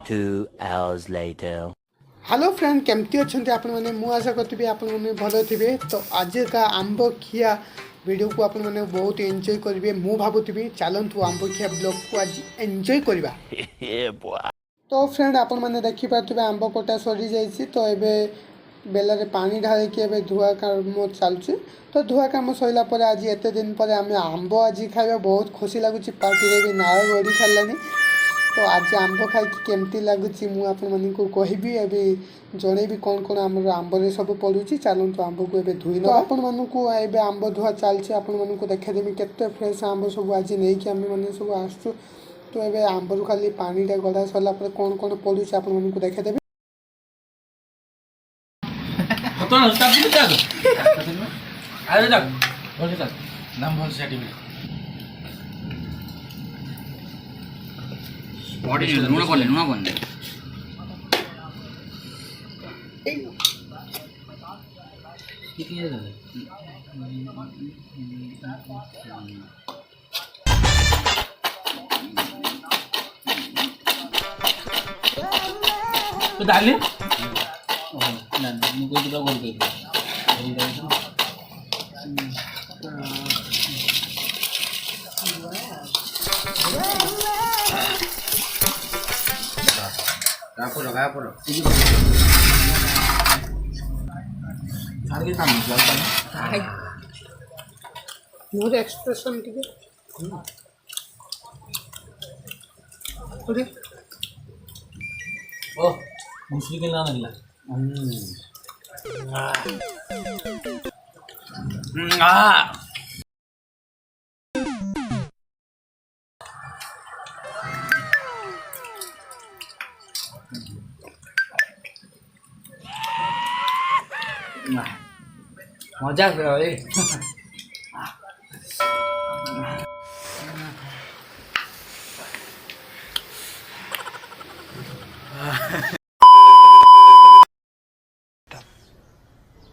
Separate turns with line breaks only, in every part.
2 hours later.
Hello friend केमती अच्छा आपण मैंने मु आशा करी आपण मैंने भल थे। तो आज का आंब खिया वीडियो को आपण मैंने बहुत एंजॉय करेंगे मु भावुथी चलतु आंब खिया ब्लॉग को आज एंजॉय करवा। तो फ्रेंड आपण मैंने देखिपे आंब कटा सरी जाइए। तो ये बेल पानी ढालिकी धुआ काम चलुचे। तो धुआ काम सरला आज एत दिन पर आम आंब आज खाଇବା बहुत खुशी लगुच पार्टी भी नाल गड़ी सारानी। तो आज आंब खाई केमती लगुच मुझे कहबी ए जनईबी कौन कौन आम आंबे सब पड़ुची। चलतु आंब को ए धुई ना आपण मानक आंब धुआ चलती आपण को देखादेवी केते फ्रेश आंब सब आज नहीं कि आम मैंने सब आसु। तो ये आंबर खाली पानीटा गड़ा सरला कौन कौन पड़ुची आपण को देखादेवी।
लुण पड़े तो डाले
मोर एक्सप्रेशन टिके
ओ मुसली के ना लगला मजा करो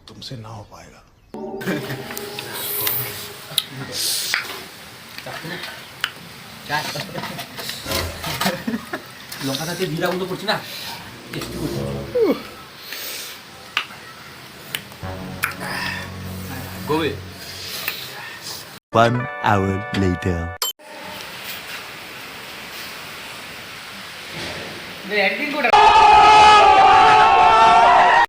तुमसे ना हो पाएगा।
लंका साथे जीरा गुंड করছি না গোবে
1 hour later.
এডিটিং করে